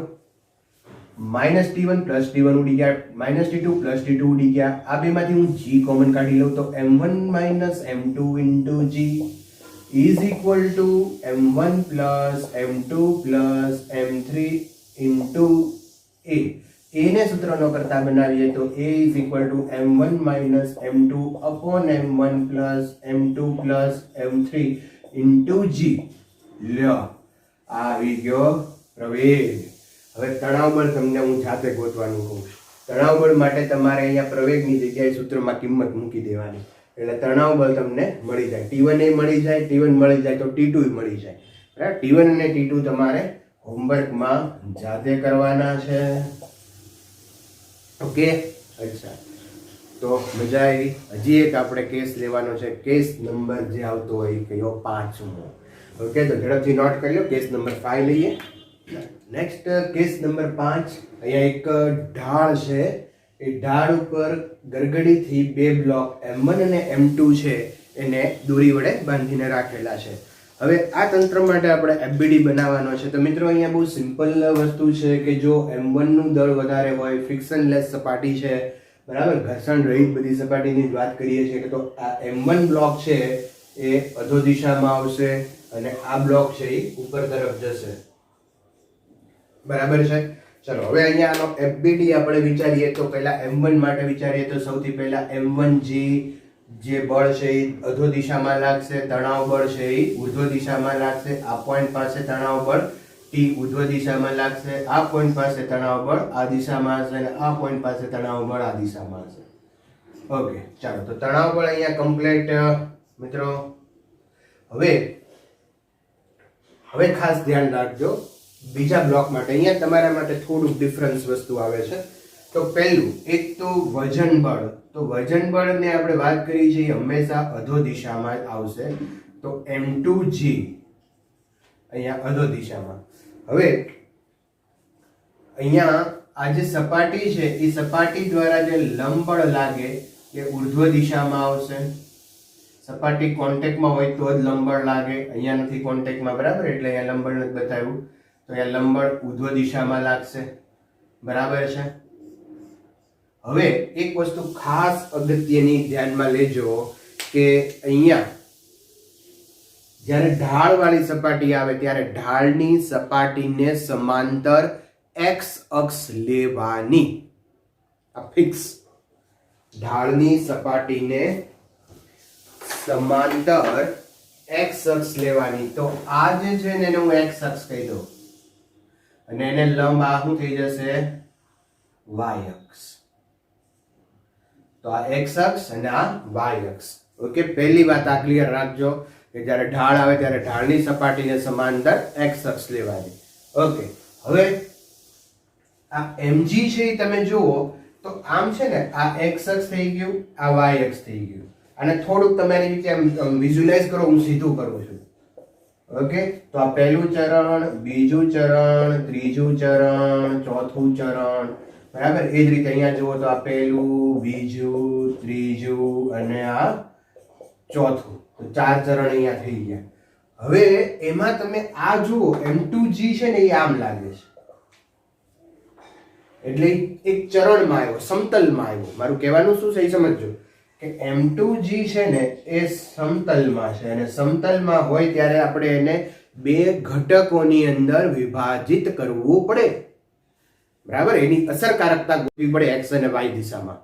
માઇનસ T1 પ્લસ T1 ઉડી ગયા, માઇનસ T2 પ્લસ T2 ઉડી ગયા. આ બેમાંથી હું G કોમન કાઢી લઉં તો M1 minus M2 into G is equal to M1 plus M2 plus M3 into A. A ને સૂત્ર ન કરતા બનાવીએ તો A is equal to M1 minus M2 upon M1 plus M2 plus M3 into G. લ્યો, આવી ગયો પ્રવેગ. હવે તણાવ બળ તમને હું જાતે ગોતવાનું કહું. તણાવ બળ માટે તમારે અહીંયા પ્રવેગની જગ્યાએ સૂત્રમાં કિંમત મૂકી દેવાની, એટલે તણાવ બળ તમને મળી જાય. T1 એ મળી જાય, T1 મળી જાય તો T2 મળી જાય. બરાબર, T1 અને T2 તમારે હોમવર્કમાં જાતે કરવાના છે. ઓકે, અચ્છા, તો મજા આવી. હજી એક આપણે કેસ લેવાનો છે, કેસ નંબર જે આવતો હોય કયો 5મો. ઓકે, તો ઝડપથી નોટ કરી લો. કેસ નંબર 5 લઈએ. Next case number 5. અહીંયા એક ઢાળ છે, એ ઢાળ ઉપર ગરગડીથી બે બ્લોક M1 અને M2 છે એને દોરી વડે બાંધીને રાખેલા છે. હવે આ તંત્ર માટે આપણે FBD બનાવવાનો છે. તો મિત્રો અહીંયા બહુ સિમ્પલ વસ્તુ છે કે જો M1 નું દળ વધારે હોય, ફ્રિક્શન લેસ સપાટી છે, બરાબર, ઘર્ષણ રહિત બધી સપાટીની જ વાત કરીએ છીએ, તો આ M1 બ્લોક છે એ અધો દિશામાં આવશે અને આ બ્લોક છે એ ઉપર તરફ જશે. બરાબર છે. ચલો, હવે અહીંયા આનો FBD આપણે વિચારીએ તો પહેલા M1 માટે વિચારીએ તો સૌથી પહેલા M1G જે બળ છે એ અધો દિશામાં લાગશે, તણાવ બળ છે એ ઉર્ધ્વ દિશામાં લાગશે. આ પોઈન્ટ પાસે તણાવ બળ T ઉર્ધ્વ દિશામાં લાગશે, આ પોઈન્ટ પાસે તણાવ બળ આ દિશામાં હશે અને આ પોઈન્ટ પાસે તણાવ બળ આ દિશામાં હશે. ઓકે, ચાલો, તો તણાવ બળ અહીંયા કમ્પ્લીટ મિત્રો. હવે ખાસ ધ્યાન રાખજો બીજા બ્લોક માટે. અહીંયા તમારા માટે થોડુંક ડિફરન્સ વસ્તુ આવે છે. તો પહેલું એક તો વજન બળ. તો વજન બળને આપણે વાત કરી છે હંમેશા અધો દિશામાં જ આવશે. તો M2G અહીંયા અધો દિશામાં. હવે અહીંયા આ જે સપાટી છે એ સપાટી દ્વારા જે લંબ બળ લાગે એ ઉર્ધ્વ દિશામાં આવશે. સપાટી કોન્ટેક્ટમાં હોય તો જ લંબ બળ લાગે, અહીંયા નથી કોન્ટેક્ટમાં, બરાબર, એટલે અહીંયા લંબ બળ નથી બતાવ્યું, તો અહીંયા લંબ બળ ઉર્ધ્વ દિશામાં લાગશે, બરાબર છે. હવે એક વસ્તુ ખાસ અગત્યની ધ્યાનમાં લેજો કે અહીંયા જ્યારે ઢાળવાળી સપાટી આવે ત્યારે ઢાળની સપાટીને સમાંતર x અક્ષ લેવાની. આ ફિક્સ. ઢાળની સપાટીને સમાંતર x અક્ષ લેવાની. તો આ જે છે ને એને હું x અક્ષ કહી દઉં અને એને લંબ આ શું થઈ જશે? y અક્ષ. તો આ x અક્ષ અને આ y અક્ષ. ઓકે, પહેલી વાત આ ક્લિયર રાખજો કે જ્યારે ઢાળ આવે ત્યારે ઢાળની સપાટીને સમાંતર x અક્ષ લેવાની. ઓકે, હવે આ mg છે એ તમે જુઓ તો આમ છે ને આ x અક્ષ થઈ ગયું, આ y અક્ષ થઈ ગયું. અને થોડુંક તમારી રીતે વિઝ્યુલાઇઝ કરો, હું સીધું કરું છું. ઓકે, તો આ પહેલું ચરણ, બીજું ચરણ, ત્રીજું ચરણ, ચોથું ચરણ, બરાબર. એ જ રીતે અહીંયા જુઓ તો આ પહેલું, બીજું, ત્રીજું અને આ ચોથું. તો 4 ચરણ અહીંયા થઈ ગયા. હવે એમાં તમે આ જુઓ m2g છે ને એ આમ લાગે છે, એટલે એક ચરણમાં આવ્યો, સમતલમાં આવ્યો. મારું કહેવાનું શું છે એ સમજજો કે m2g છે ને એ સમતલમાં છે અને સમતલમાં હોય ત્યારે આપણે એને બે ઘટકોની અંદર વિભાજિત કરવું પડે, બરાબર. એની અસરકારકતા ગોતવી પડે x અને y દિશામાં.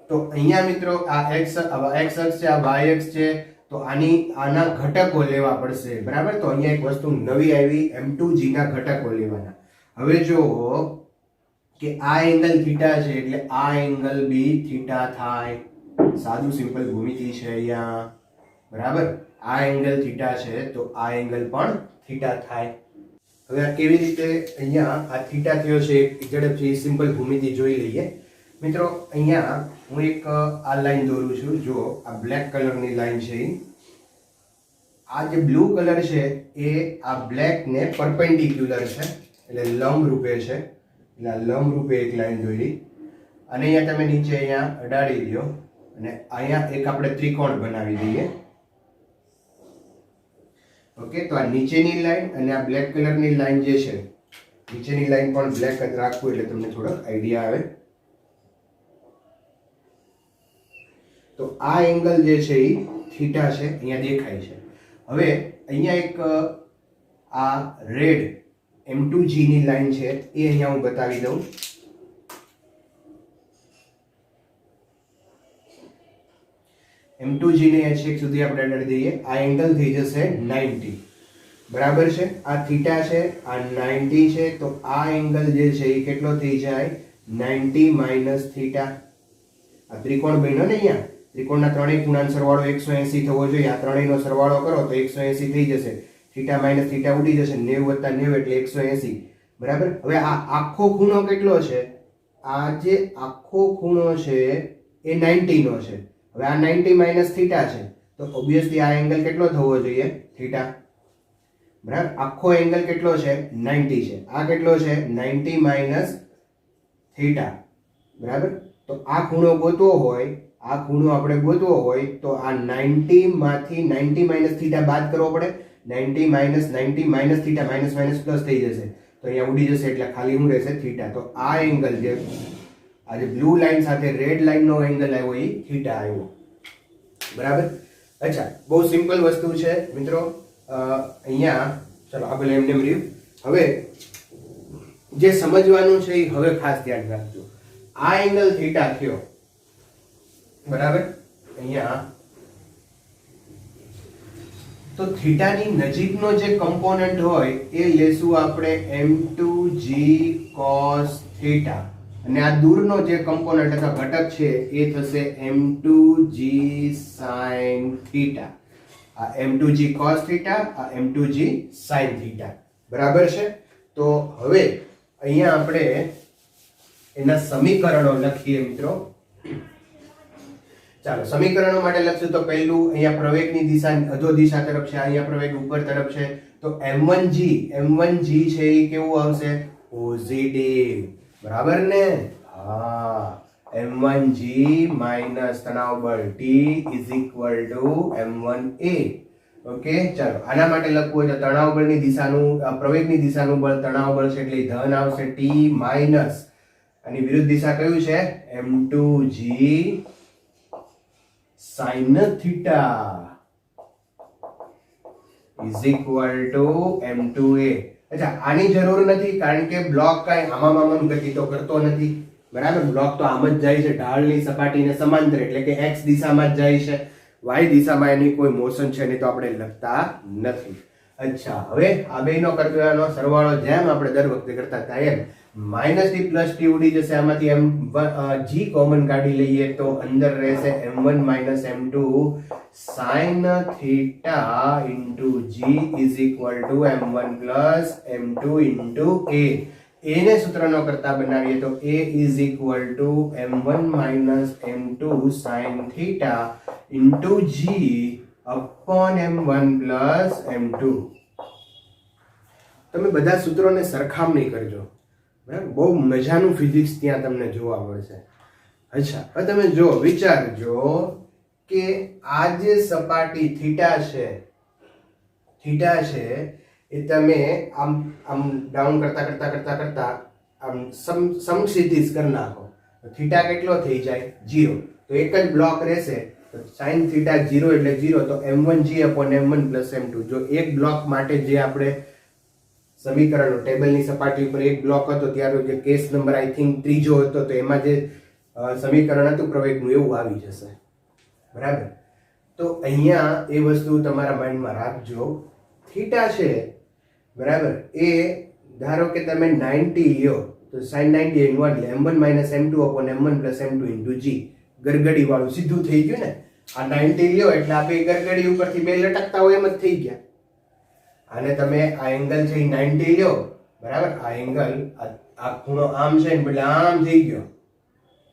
તો અહીંયા મિત્રો આ x અક્ષ છે, આ y અક્ષ છે, તો આના ઘટકો લેવા પડશે, બરાબર. તો અહીંયા એક વસ્તુ નવી આવી, m2g ના ઘટકો લેવાના. હવે જો કે આ એંગલ થીટા છે એટલે આ એંગલ બી થીટા થાય. સાદું સિમ્પલ ભૂમિતિ છે અહીંયા, બરાબર. આ એંગલ થીટા છે તો આ એંગલ પણ થીટા થાય. હવે આ કેવી રીતે અહીંયા આ થીટા થયો છે ઝડપથી સિમ્પલ ભૂમિતિ જોઈ લઈએ મિત્રો. અહીંયા હું એક આ લાઈન દોરું છું. જો આ બ્લેક કલરની લાઈન છે, આ જે બ્લુ કલર છે એ આ બ્લેક ને પરપેન્ડિક્યુલર છે એટલે લંબ રૂપે છે. એટલે આ લંબ રૂપે એક લાઈન દોરી અને અહીંયા તમે નીચે અહીંયા અડાડી દો અને અહીંયા એક આપણે ત્રિકોણ બનાવી દઈએ. ઓકે, તો આ નીચેની લાઈન અને આ બ્લેક કલરની લાઈન જે છે, નીચેની લાઈન પણ બ્લેક જ રાખવું એટલે તમને થોડો આઈડિયા આવે. તો આ એંગલ જે છે એ થીટા છે, અહીંયા દેખાય છે. હવે અહીંયા એક આ રેડ m2g ની લાઈન છે એ અહીંયા હું બતાવી દઉં. m2g ને છેક સુધી આપણે અડાડી દઈએ. આ એંગલ થઈ જશે 90, બરાબર છે. આ થીટા છે, આ 90 છે, તો આ એંગલ જે છે એ કેટલો થઈ જાય? 90 માઇનસ થીટા. આ ત્રિકોણ બન્યો ને, અહીંયા ત્રિકોણના ત્રણેય ખૂણાનો સરવાળો 180 થવો જોઈએ. આ ત્રણેયનો સરવાળો કરો તો 180 થઈ જશે. થીટા માઇનસ થીટા ઉડી જશે, 90 વત્તા 90 એટલે 180, બરાબર. હવે આ આખો ખૂણો કેટલો છે? આ જે આખો ખૂણો છે એ 90 નો છે. હવે આ 90 માઇનસ થીટા છે તો ઓબ્વિયસલી આ એંગલ કેટલો થવો જોઈએ? થીટા, બરાબર. આખો એંગલ કેટલો છે? 90 છે. આ કેટલો છે? 90 માઇનસ થીટા, બરાબર. તો આ ખૂણો ગોતવો હોય, આ ખૂણો આપણે ગોતવો હોય તો આ 90 માંથી 90 માઇનસ થીટા બાદ કરવો પડે. 90 minus 90 minus theta, minus minus plus થઈ જશે તો અહીંયા ઉડી જશે એટલે ખાલી શું રહેશે? થીટા. તો આ એંગલ જે આ જે બ્લુ લાઈન સાથે રેડ લાઈન નો એંગલ આવ્યો એ થીટા આવ્યો, બરાબર. અચ્છા, બહુ સિમ્પલ વસ્તુ છે મિત્રો. અહીંયા ચલો આ ભલે એમને રહ્યું. હવે જે સમજવાનું છે એ હવે ખાસ ધ્યાન રાખજો. આ એંગલ થીટા થયો, બરાબર. અહીંયા તો થીટાની નજીકનો જે કમ્પોનન્ટ હોય એ લેશું આપણે m2g cos થીટા અને આ દૂરનો જે કમ્પોનન્ટ અથવા ઘટક છે એ થશે m2g sin થીટા. આ m2g cos થીટા, આ m2g sin થીટા, બરાબર છે. તો હવે અહીંયા આપણે એના સમીકરણો લખીએ મિત્રો. ચાલો સમીકરણો માટે લખશું તો પહેલું અહીંયા પ્રવેગની દિશા અધો દિશા તરફ છે, અહીંયા પ્રવેગ ઉપર તરફ છે તો m1g છે એ કેવું આવશે? પોઝિટિવ, બરાબર ને? હા, m1g માઇનસ તણાવ બળ T is equal to m1a. Okay, ચાલો આના માટે લખવું હોય તો તણાવ બળની દિશાનું પ્રવેગની દિશાનું બળ તણાવ બળ છે એટલે ધન આવશે T માઇનસ આની વિરુદ્ધ દિશા કયું છે? m2g sin theta is equal to m2a. અચ્છા, આની જરૂર નથી કારણ કે બ્લોક કાંઈ આમાં ગતિ તો કરતો નથી, બરાબર? બ્લોક તો આમ જ જાય છે ઢાળની સપાટીને સમાંતર, એટલે કે x દિશામાં જ જાય છે. y દિશામાં એની કોઈ મોશન છે નહીં તો આપણે લખતા નથી. અચ્છા, હવે આ બેનો કરવાનો સરવાળો જેમ આપણે દર વખતે કરતા હતા એમ માઇનસ ટી પ્લસ ટી ઉડી જશે. આમાંથી g કોમન કાઢી લઈએ તો અંદર રહેશે m1 minus m2 sin theta into g is equal to m1 plus m2 into a. એને સૂત્રનો કરતા બનાવીએ તો a is equal to m1 minus m2 sin theta into g upon m1 plus m2. તમે બધા સૂત્રોને સરખામણી કરજો, બરાબર? બહુ મજાનું ફિઝિક્સ ત્યાં તમને જોવા મળશે. અચ્છા, હવે તમે જો વિચારજો કે આ જે સપાટી થીટા છે એ તમે આમ ડાઉન કરતા આમ સમક્ષિતિજ કરી નાખો તો થીટા કેટલો થઈ જાય? 0. તો એક જ બ્લોક રહેશે તો sin થીટા 0 એટલે 0, તો m1g upon m1 plus m2. જો એક બ્લોક માટે જે આપણે સમીકરણો ટેબલની સપાટી ઉપર એક બ્લોક હતો ત્યારે જે કેસ નંબર આઈ થિંક ત્રીજો હતો તો એમાં જે સમીકરણ હતું પ્રવેગનું એવું આવી જશે, બરાબર? તો અહીંયા એ વસ્તુ તમારા માઇન્ડમાં રાખજો. થીટા છે, બરાબર, એ ધારો કે તમે 90 લ્યો તો sin 90 n1 એટલે m1 minus m2 upon m1 plus m2 into g. ગરગડી વાળું સીધું થઈ ગયું ને. આ 90 લ્યો એટલે આ બે ગરગડી ઉપરથી બે લટકતા હોય એમ જ થઈ ગયા. અને તમે આ એંગલ છે એ 90 લ્યો, બરાબર? આ એંગલ આ ખૂણો આમ છે ને બદલે આમ થઈ ગયો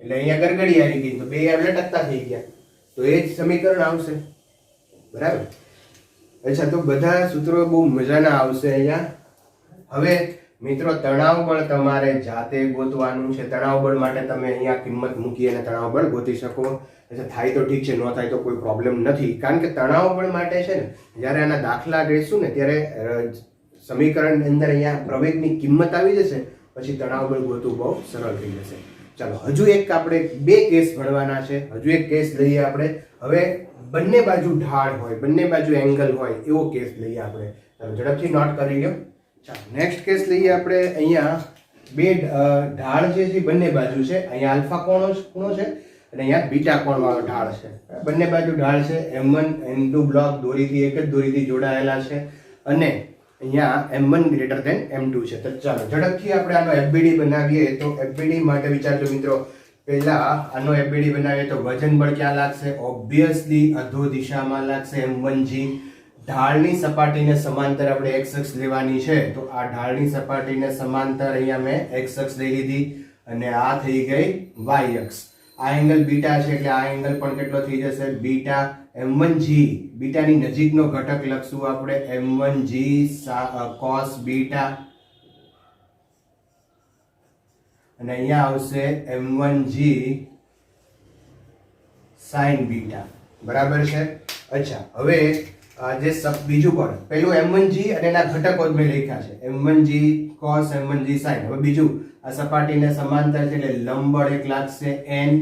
એટલે અહીંયા ગરગડી આવી ગઈ તો બે આમ લટકતા થઈ ગયા, તો એ જ સમીકરણ આવશે, બરાબર? અચ્છા, તો બધા સૂત્રો બહુ મજાના આવશે અહીંયા. હવે મિત્રો તણાવ બળ તમારે જાતે ગોતવાનું છે. તણાવ બળ માટે તમે અહીંયા કિંમત મૂકી અને તણાવ બળ ગોતી શકો. અચ્છા, થાય તો ઠીક છે, ન થાય તો કોઈ પ્રોબ્લેમ નથી. કારણ કે તણાવ બળ માટે છે ને જ્યારે આના દાખલા ગણીશું ને ત્યારે સમીકરણ અંદર અહીંયા પ્રવેગની કિંમત આવી જશે, પછી તણાવ બળ ગોતવું બહુ સરળ થઈ જશે. ચાલો, હજુ એક આપણે બે કેસ ભણવાના છે. હજુ એક કેસ લઈએ આપણે. હવે બંને બાજુ ઢાળ હોય, બંને બાજુ એંગલ હોય એવો કેસ લઈએ આપણે. ચાલો ઝડપથી નોટ કરી લો. ચાલો, નેક્સ્ટ કેસ લઈએ આપણે. અહીંયા બે ઢાળ જે છે બંને બાજુ છે. અહીંયા આલ્ફા ખૂણો છે અને અહીંયા બીટા કોણ વાળો ઢાળ છે. બંને બાજુ ઢાળ છે. m1 n2 બ્લોક દોરીથી એક જ દોરીથી જોડાયેલા છે અને અહીંયા m1 ગ્રેટર ધેન m2 છે. તો ચાલો ઝડપથી આપણે આનો FBD બનાવીએ. તો FBD માટે વિચારજો મિત્રો. પહેલા આનો FBD બનાવીએ તો વજન બળ ક્યાં લાગશે? ઓબ્વિયસલી અધો દિશામાં લાગશે, m1g. ઢાળની સપાટીને સમાંતર આપણે x અક્ષ લેવાની છે, તો આ ઢાળની સપાટીને સમાંતર અહીંયા મેં x અક્ષ લઈ લીધી અને આ થઈ ગઈ y અક્ષ. આ એંગલ બીટા છે એટલે આ એંગલ પણ કેટલો થઈ જશે? બીટા. m1g બીટાની નજીકનો ઘટક લખશું આપણે m1g cos બીટા અને અહીંયા આવશે m1g sin બીટા, બરાબર છે? અચ્છા, હવે જે બીજું પણ પેલું m1g અને એના ઘટકો જ મેં લખ્યા છે, m1g cos m1g sin. હવે બીજું આ સપાટીને સમાંતર છે એટલે લંબ બળ એક લાગશે n.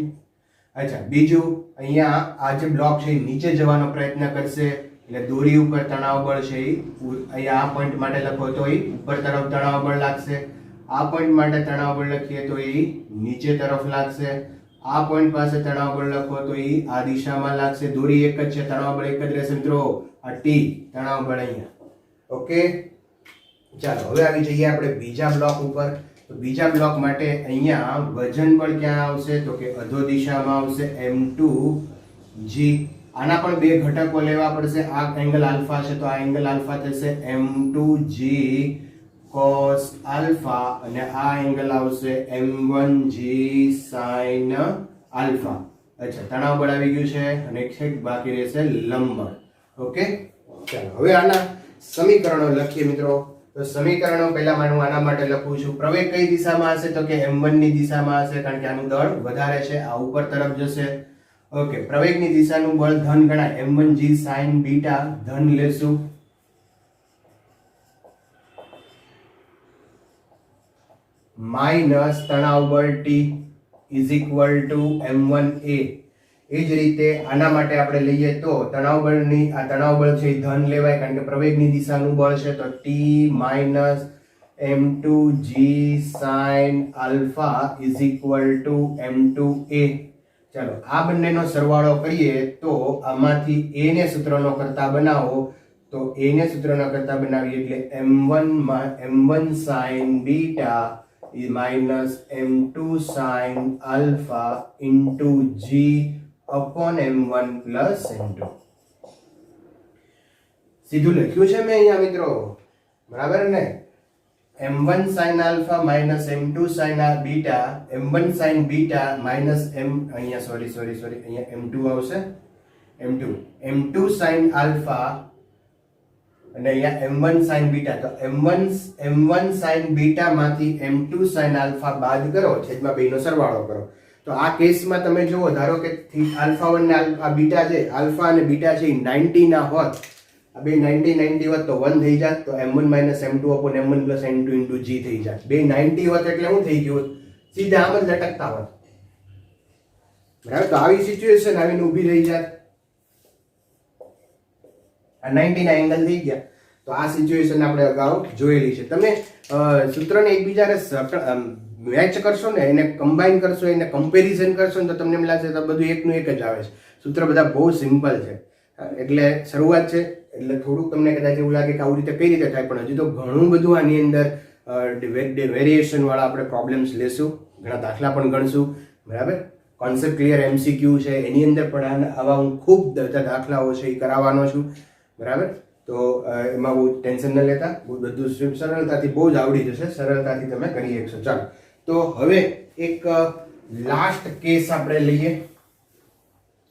અચ્છા, બીજું અહીંયા આ જે બ્લોક છે એ નીચે જવાનો પ્રયત્ન કરશે એટલે દોરી ઉપર તણાવ બળ છે એ અહીંયા આ પોઈન્ટ માટે લખો તો એ ઉપર તરફ તણાવ બળ લાગશે. આ પોઈન્ટ માટે તણાવ બળ લખીએ તો એ નીચે તરફ લાગશે. આ પોઈન્ટ પાસે તણાવ બળ લખો તો એ આ દિશામાં લાગશે. દોરી એક જ છે, તણાવ બળ એક જ રહેશે મિત્રો. આ ટી તણાવ બળ અહીંયા. ઓકે, ચાલો હવે આવી જઈએ આપણે બીજા બ્લોક ઉપર. તો બીજા બ્લોક માટે અહીંયા વજન બળ ક્યાં આવશે? તો કે અધો દિશામાં આવશે, m2g. આના પણ બે ઘટકો લેવા પડશે. આ એંગલ આલ્ફા છે તો આ એંગલ આલ્ફા થશે m2g cos આલ્ફા અને આ એંગલ આવશે m1g sin આલ્ફા. અચ્છા, તણાવ બળ આવી ગયું છે અને એક બાકી રહેશે લંબ બળ. ઓકે, ચાલો હવે આના સમીકરણો લખીએ મિત્રો. તો સમીકરણો પહેલામાં હું આના માટે લખું છું. પ્રવેગ કઈ દિશામાં હશે? તો કે m1 ની દિશામાં હશે, કારણ કે આનું દળ વધારે છે, આ ઉપર તરફ જશે. ઓકે, પ્રવેગની દિશાનું બળ ધન ગણાય, m1g sin બીટા ધન લેશું. માઇનસ તણાવ બળ T is equal to m1a. એ જ રીતે આના માટે આપણે લઈએ તો તણાવ બળની, આ તણાવ બળ છે એ ધન લેવાય, કારણ કે પ્રવેગની દિશાનું બળ છે. તો T minus m2g sin alpha is equal to m2a. ચાલો આ બંનેનો સરવાળો કરીએ તો આમાંથી a ને સૂત્રનો કરતા બનાવો, તો a ને સૂત્રનો કરતા બનાવીએ એટલે m1 sin beta minus m2 sin alpha into g upon m1 plus m2. સીધું લખ્યું છે મેં અહીંયા મિત્રો, બરાબર ને? m1 sin alpha minus m2 sin beta, m1 sin beta minus અહીંયા m2 આવશે, m2 sin alpha અને અહીંયા m1 sin બીટા. તો m1 sin બીટા માંથી m2 sin alpha બાદ કરો, છેદમાં બેનો સરવાળો કરો. તો આ કેસમાં તમે જુઓ, ધારો કે આલ્ફા 1 ને આ બીટા છે, આલ્ફા અને બીટા છે 90 ના હોત, આ બે 90 હોત તો 1 થઈ જાત, તો m1 m2 upon m1 plus m2 into g થઈ જાત. બે 90 હોત એટલે શું થઈ ગયું? સીધા આમ જ લટકતા હોત, બરાબર? તો આવી સિચ્યુએશન આવીને ઊભી રહી જાત, આ 90 ના એંગલ થઈ ગયા. તો આ સિચ્યુએશન આપણે અગાઉ જોયેલી છે. તમે સૂત્રને એકબીજાને મેચ કરશો ને, એને કમ્બાઈન કરશો, એને કમ્પેરિઝન કરશો ને, તો તમને એમ લાગશે તો બધું એકનું એક જ આવે છે. સૂત્ર બધા બહુ સિમ્પલ છે, એટલે શરૂઆત છે એટલે થોડુંક તમને કદાચ એવું લાગે કે આવી રીતે કઈ રીતે થાય, પણ હજી તો ઘણું બધું આની અંદર વેરિએશન વાળા આપણે પ્રોબ્લેમ્સ લેશું, ઘણા દાખલા પણ ગણશું, બરાબર? કોન્સેપ્ટ ક્લિયર MCQ છે, એની અંદર પણ આવા હું ખૂબ બધા દાખલાઓ છે એ કરાવવાનો છું, બરાબર? તો એમાં બહુ ટેન્શન ન લેતા, બધું સરળતાથી બહુ જ આવડી જશે, સરળતાથી તમે કરી શકશો. ચાલો, તો હવે એક લાસ્ટ કેસ આપણે લઈએ.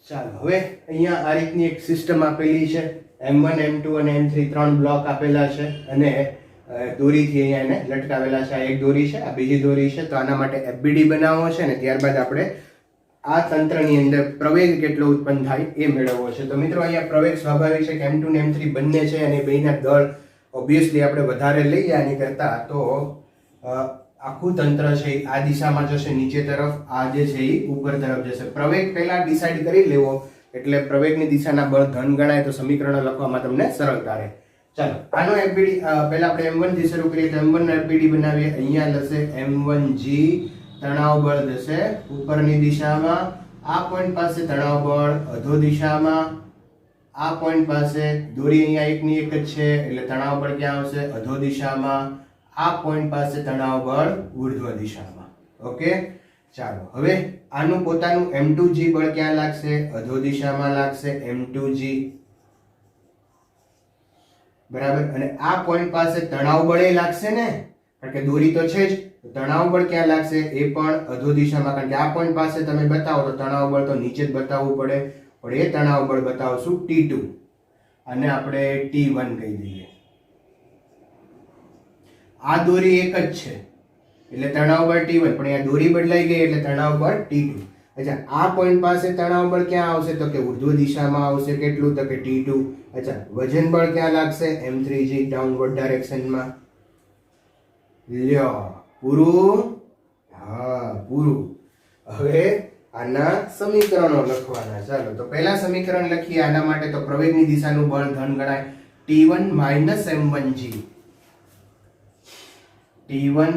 ચાલો, હવે અહીંયા આ રીતની એક સિસ્ટમ આપેલી છે, m1 m2 અને m3 ત્રણ બ્લોક આપેલા છે અને દોરીથી અહીંયા એને લટકાવેલા છે. આ એક દોરી છે, આ બીજી દોરી છે. તો આના માટે FBD બનાવવો છે ને ત્યારબાદ આપણે આ તંત્રની અંદર પ્રવેગ કેટલો ઉત્પન્ન થાય એ મેળવવો છે. તો મિત્રો અહીંયા પ્રવેગ સ્વાભાવિક છે કે m2 ને m3 બંને છે અને બેયના દળ ઓબ્વિયસલી આપણે વધારે લઈએ આની કરતા, તો આખું તંત્ર છે આ દિશામાં જશે નીચે તરફ, આ જે છે એ ઉપર તરફ જશે. પ્રવેગ પહેલા ડિસાઈડ કરી લેવો એટલે પ્રવેગની દિશાના બળ ધન ગણાય, તો સમીકરણ લખવામાં તમને સરળતા રહે. ચાલો, આનો FBD પહેલા આપણે m1 થી શરૂ કરીએ. તો m1 નો FBD બનાવીએ. અહીંયા લશે m1g તણાવ બળ જશે ઉપરની દિશામાં, આ પોઈન્ટ પાસે તણાવ બળ અધો દિશામાં, આ પોઈન્ટ પાસે દોરી અહીંયા એકની એક જ છે એટલે તણાવ બળ ક્યાં આવશે? અધો દિશામાં. આ પોઈન્ટ પાસે તણાવ બળ ઉર્ધ્વ દિશામાં. ઓકે, ચાલો, હવે આનું પોતાનું m2g બળ ક્યાં લાગશે? અધો દિશામાં લાગશે m2g, બરાબર? અને આ પોઈન્ટ પાસે તણાવ બળ લાગશે ને, કારણ કે દોરી તો છે જ. તણાવ બળ ક્યાં લાગશે? એ પણ અધો દિશામાં, કારણ કે આ પોઈન્ટ પાસે તમે બતાવો તો તણાવ બળ તો નીચે જ બતાવવું પડે, પણ એ તણાવ બળ બતાવશું T2 અને આપણે T1 કહી દઈએ. આ દોરી એક જ છે એટલે તણાવ બળ T1, પણ અહીંયા દોરી બદલાઈ ગઈ એટલે તણાવ બળ T2. અચ્છા, આ પોઈન્ટ પાસે તણાવ બળ ક્યાં આવશે? તો કે ઉર્ધ્વ દિશામાં આવશે. કેટલું? તો કે T2. અચ્છા, વજન બળ ક્યાં લાગશે? m3g downward ડાયરેક્શનમાં. લ્યો, પૂરું? હા, પૂરું. હવે આના સમીકરણો લખવાના. ચાલો, તો પહેલા સમીકરણ લખીએ આના માટે. તો પ્રવેગની દિશાનું બળ ધન ગણાય, T1 minus m1g, T1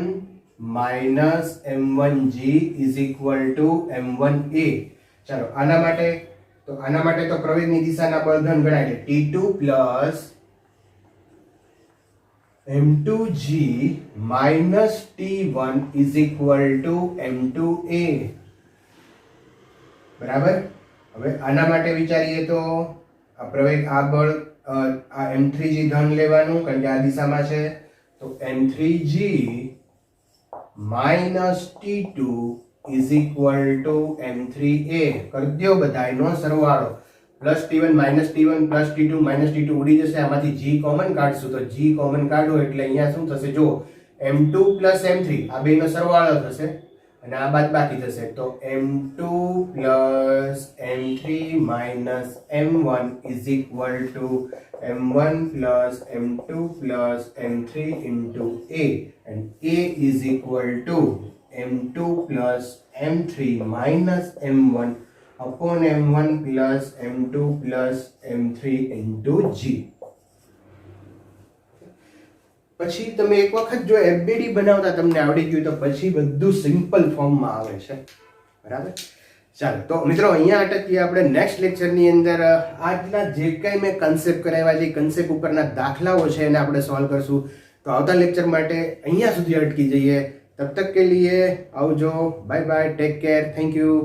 minus m1g is equal to m1a. ચાલો, આના માટે તો પ્રવેગની દિશાના બળ ધન ગણાય એટલે T2 plus m2g minus T1 is equal to m2a. બરાબર? હવે આના માટે વિચારીએ તો આ પ્રવેગ, આ બળ, આ m3g ધન લેવાનું કારણ કે આ દિશામાં છે. તો m3g minus T2 is equal to m3a. કરી દો બધાયનો સરવાળો. Plus T1 minus T1 plus T2 minus T2 ઉડી જશે, આમાંથી G કોમન કાઢશું તો G કોમન કાઢો એટલે અહીંયા શું થશે જો M2 પ્લસ M3 આ બેનો સરવાળો થશે અને આ બાદ બાકી થશે તો M2 plus M3 minus M1 is equal to M1 plus M2 plus M3 into A and A is equal to M2 plus M3 minus M1 upon M1 plus M2 plus M3 into G. પછી તમે એક વખત જો FBD બનાવતા તમને આવડી ગયું તો પછી બધું સિમ્પલ ફોર્મમાં આવે છે, બરાબર. ચાલો તો મિત્રો અહીંયા અટકીએ આપણે નેક્સ્ટ લેક્ચરની અંદર. આજના જે કંઈ મેં કન્સેપ્ટ કરાવ્યા છે કન્સેપ્ટ ઉપરના દાખલાઓ છે એને આપણે સોલ્વ કરશું. તો આવતા લેક્ચર માટે અહીંયા સુધી અટકી જઈએ. તબ તક કે લીએ આવજો, bye bye, take care, thank you.